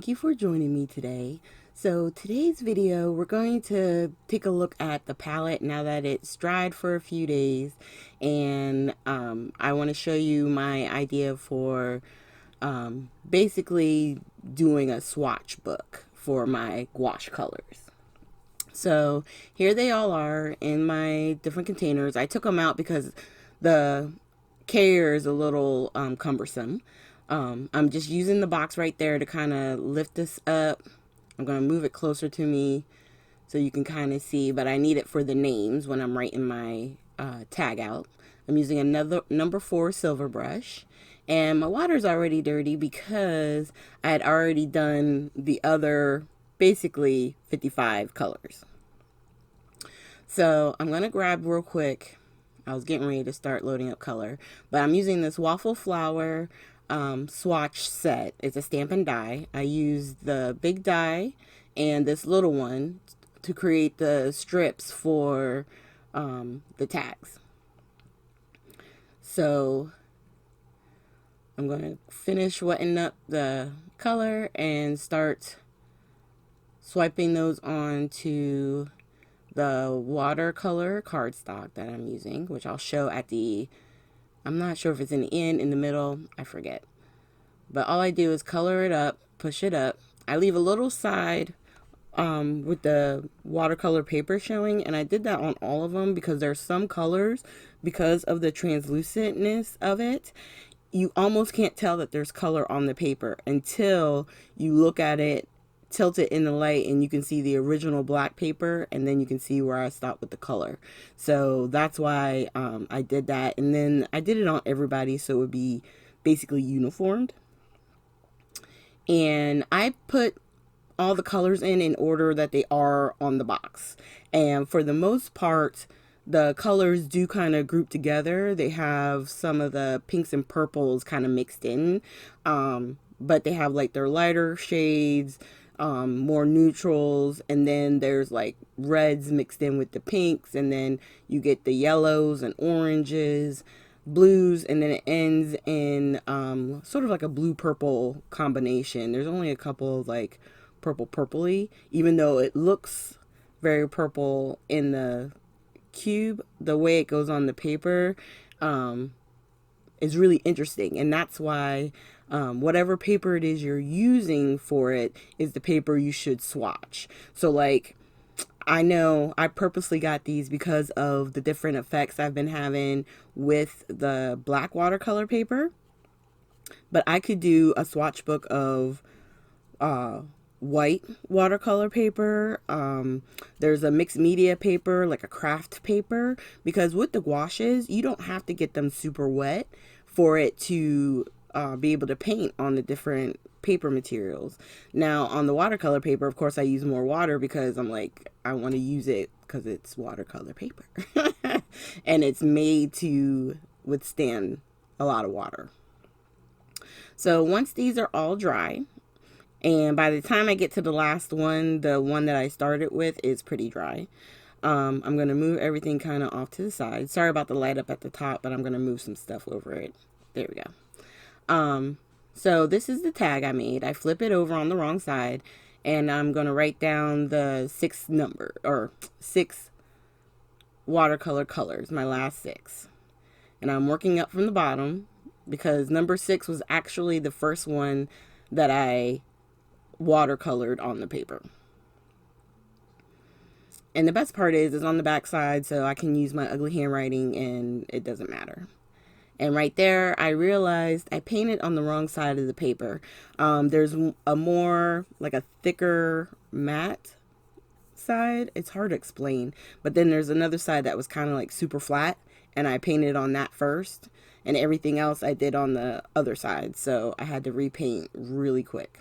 thank you for joining me today. So today's video, we're going to take a look at the palette now that it's dried for a few days, and I want to show you my idea for basically doing a swatch book for my gouache colors. So here they all are in my different containers. I took them out because the carrier is a little cumbersome. I'm just using the box right there to kind of lift this up. I'm going to move it closer to me so you can kind of see, but I need it for the names when I'm writing my tag out. I'm using another number 4 silver brush, and my water's already dirty because I had already done the other basically 55 colors. So I'm going to grab real quick. I was getting ready to start loading up color, but I'm using this Waffle flower swatch set. It's a stamp and die. I used the big die and this little one to create the strips for the tags. So I'm going to finish wetting up the color and start swiping those onto the watercolor cardstock that I'm using, which I'll show at the, I'm not sure if it's in the end, in the middle, I forget. But all I do is color it up, push it up. I leave a little side with the watercolor paper showing, and I did that on all of them because there's some colors, because of the translucentness of it, you almost can't tell that there's color on the paper until you look at it, tilt it in the light, and you can see the original black paper, and then you can see where I stopped with the color. So that's why I did that, and then I did it on everybody so it would be basically uniformed. And I put all the colors in order that they are on the box, and for the most part the colors do kind of group together. They have some of the pinks and purples kind of mixed in, but they have like their lighter shades, more neutrals, and then there's like reds mixed in with the pinks, and then you get the yellows and oranges, blues, and then it ends in sort of like a blue purple combination. There's only a couple of like purple purpley, even though it looks very purple in the cube, the way it goes on the paper is really interesting, and that's why whatever paper it is you're using for it is the paper you should swatch. So like, I know I purposely got these because of the different effects I've been having with the black watercolor paper, but I could do a swatch book of white watercolor paper. There's a mixed media paper, like a craft paper, because with the gouaches you don't have to get them super wet for it to be able to paint on the different paper materials. Now on the watercolor paper, of course I use more water because I'm like, I want to use it because it's watercolor paper and it's made to withstand a lot of water. So once these are all dry, and by the time I get to the last one, the one that I started with is pretty dry, I'm going to move everything kind of off to the side. Sorry about the light up at the top, but I'm going to move some stuff over it. There we go. So this is the tag I made. I flip it over on the wrong side, and I'm going to write down the 6 number, or 6 watercolor colors, my last 6. And I'm working up from the bottom because number 6 was actually the first one that I watercolored on the paper. And the best part is on the back side, so I can use my ugly handwriting and it doesn't matter. And right there I realized I painted on the wrong side of the paper. There's a more like a thicker matte side. It's hard to explain, but then there's another side that was kind of like super flat, and I painted on that first, and everything else I did on the other side, so I had to repaint really quick.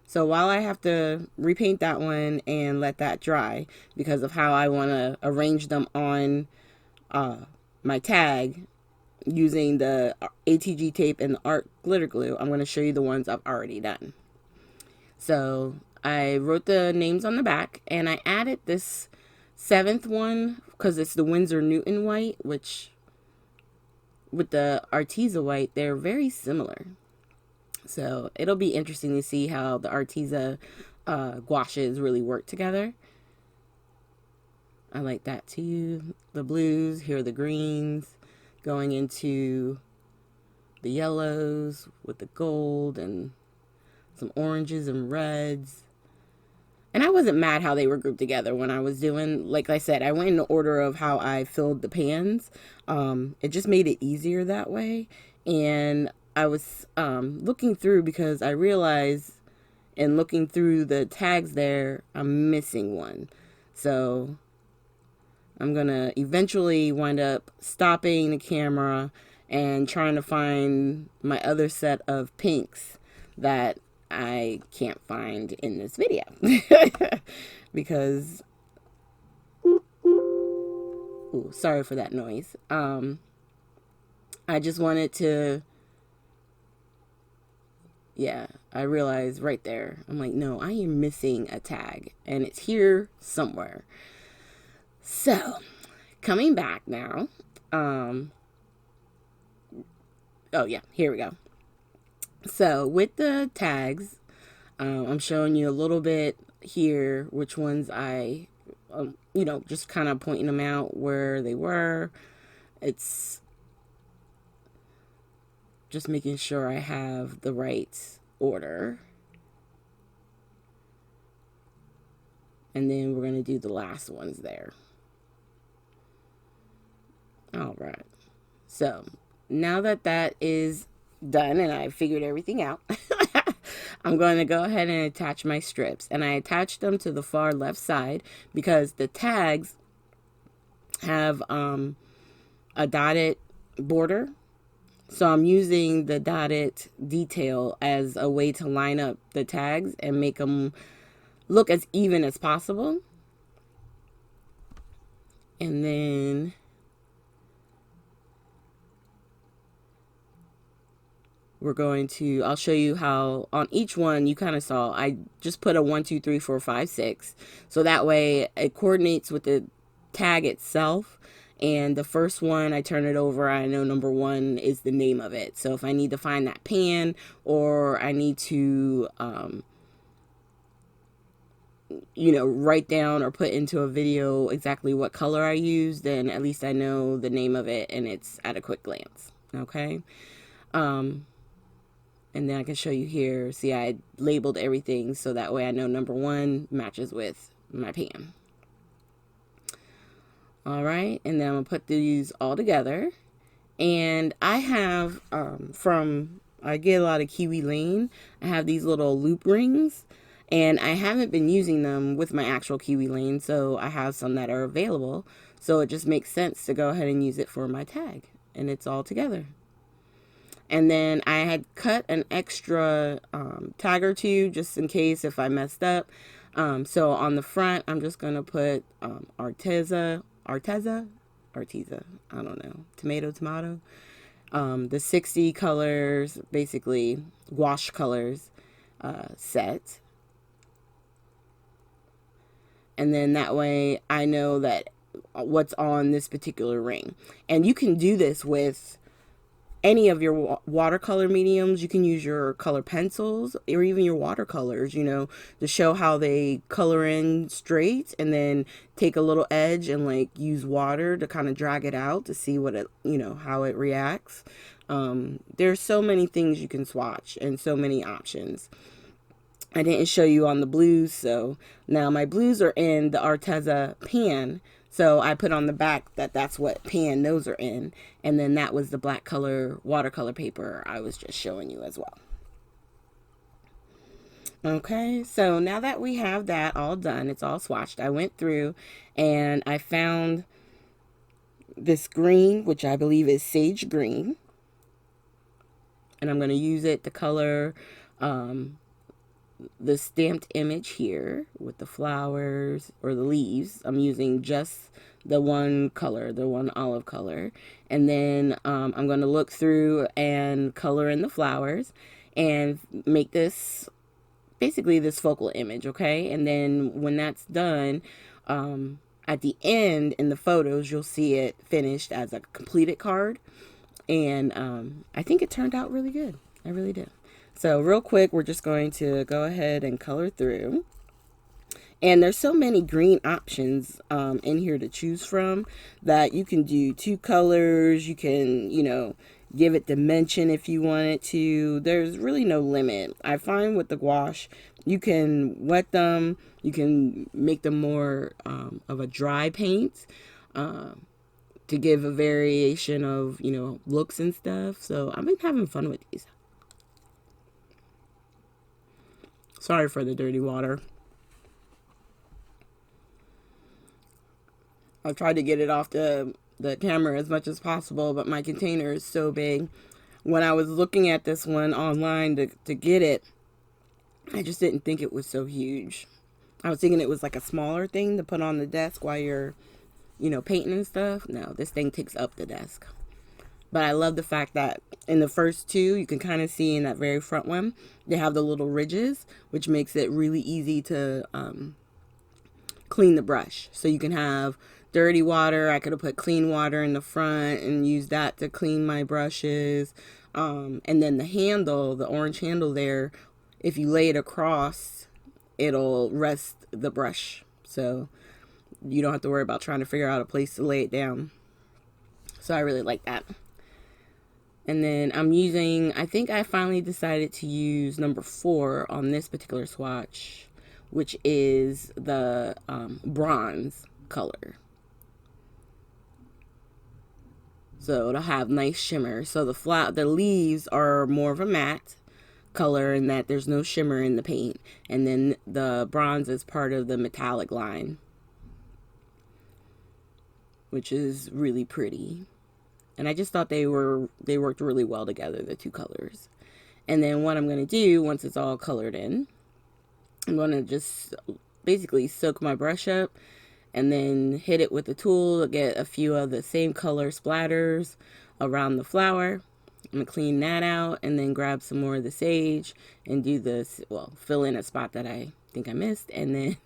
So while I have to repaint that one and let that dry because of how I want to arrange them on my tag using the ATG tape and the art glitter glue, I'm going to show you the ones I've already done. So I wrote the names on the back, and I added this 7th one because it's the Winsor Newton white, which with the Arteza white, they're very similar. So it'll be interesting to see how the Arteza gouaches really work together. I like that too. The blues, here are the greens going into the yellows with the gold and some oranges and reds. And I wasn't mad how they were grouped together when I was doing, like I said, I went in the order of how I filled the pans. It just made it easier that way. And I was looking through because I realized in looking through the tags there, I'm missing one. So I'm going to eventually wind up stopping the camera and trying to find my other set of pinks that I can't find in this video. Because, ooh, sorry for that noise. I just wanted to, yeah, I realized right there. I'm like, no, I am missing a tag and it's here somewhere. So, coming back now. Oh yeah, here we go. So with the tags, I'm showing you a little bit here which ones I, just kind of pointing them out where they were. It's just making sure I have the right order. And then we're going to do the last ones there. All right. So now that that is done and I figured everything out, I'm going to go ahead and attach my strips. And I attached them to the far left side because the tags have a dotted border. So I'm using the dotted detail as a way to line up the tags and make them look as even as possible. And then we're going to, I'll show you how on each one you kind of saw, I just put a 1, 2, 3, 4, 5, 6. So that way it coordinates with the tag itself. And the first one, I turn it over. I know number 1 is the name of it. So if I need to find that pan or I need to, write down or put into a video exactly what color I use, then at least I know the name of it and it's at a quick glance. Okay. And then I can show you here. See, I labeled everything so that way I know number 1 matches with my pan. All right, and then I'm gonna put these all together. And I have, I get a lot of Kiwi Lane. I have these little loop rings. And I haven't been using them with my actual Kiwi Lane, so I have some that are available. So it just makes sense to go ahead and use it for my tag. And it's all together. And then I had cut an extra tag or two just in case if I messed up. So on the front, I'm just going to put Arteza, I don't know, tomato, the 60 colors, basically gouache colors set. And then that way I know that what's on this particular ring. And you can do this with any of your watercolor mediums. You can use your color pencils or even your watercolors, to show how they color in straight and then take a little edge and like use water to kind of drag it out to see what it, how it reacts. There's so many things you can swatch and so many options. I didn't show you on the blues, so now my blues are in the Arteza pan. So I put on the back that that's what pan those are in. And then that was the black color watercolor paper I was just showing you as well. Okay, so now that we have that all done, it's all swatched. I went through and I found this green, which I believe is sage green. And I'm going to use it to color the stamped image here with the flowers or the leaves. I'm using just the one color, the one olive color. And then I'm going to look through and color in the flowers and make this, basically this focal image, okay? And then when that's done, at the end in the photos, you'll see it finished as a completed card. And I think it turned out really good. I really did. So real quick, we're just going to go ahead and color through. And there's so many green options in here to choose from that you can do 2 colors. You can, you know, give it dimension if you wanted to. There's really no limit. I find with the gouache, you can wet them. You can make them more of a dry paint to give a variation of, you know, looks and stuff. So I've been having fun with these. Sorry for the dirty water. I tried to get it off the camera as much as possible, but my container is so big. When I was looking at this one online to get it, I just didn't think it was so huge. I was thinking it was like a smaller thing to put on the desk while you're, you know, painting and stuff. No, this thing takes up the desk. But I love the fact that in the first 2, you can kind of see in that very front one, they have the little ridges, which makes it really easy to clean the brush. So you can have dirty water. I could have put clean water in the front and use that to clean my brushes. And then the handle, the orange handle there, if you lay it across, it'll rest the brush. So you don't have to worry about trying to figure out a place to lay it down. So I really like that. And then I'm using, I think I finally decided to use number 4 on this particular swatch, which is the bronze color. So it'll have nice shimmer. So the leaves are more of a matte color in that there's no shimmer in the paint. And then the bronze is part of the metallic line, which is really pretty. And I just thought they worked really well together, the 2 colors. And then what I'm going to do once it's all colored in, I'm going to just basically soak my brush up and then hit it with a tool to get a few of the same color splatters around the flower. I'm going to clean that out and then grab some more of the sage and do this, well, fill in a spot that I think I missed, and then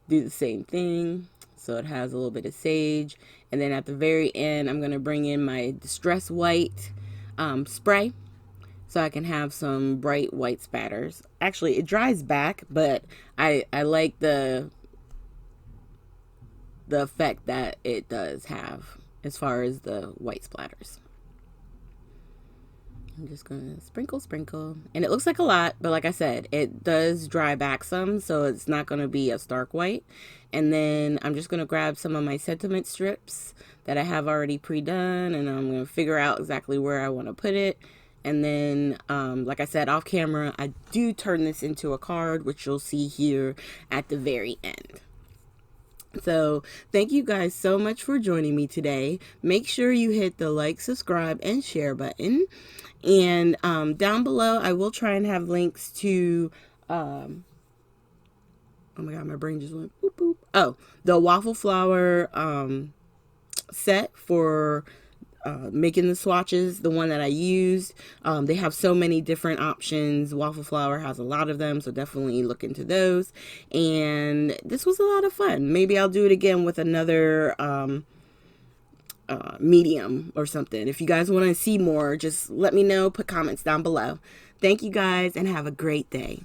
do the same thing. So it has a little bit of sage. And then at the very end, I'm going to bring in my Distress White spray so I can have some bright white spatters. Actually, it dries back, but I like the effect that it does have as far as the white splatters. I'm just going to sprinkle. And it looks like a lot, but like I said, it does dry back some, so it's not going to be a stark white. And then I'm just going to grab some of my sentiment strips that I have already pre-done, and I'm going to figure out exactly where I want to put it. And then, like I said, off camera, I do turn this into a card, which you'll see here at the very end. So thank you guys so much for joining me today. Make sure you hit the like, subscribe, and share button. And down below, I will try and have links to, oh my God, my brain just went boop, boop. Oh, the waffle flower set for making the swatches, the one that I used. They have so many different options. Waffle Flower has a lot of them, so definitely look into those. And this was a lot of fun. Maybe I'll do it again with another medium or something. If you guys want to see more, just let me know. Put comments down below. Thank you guys, and have a great day.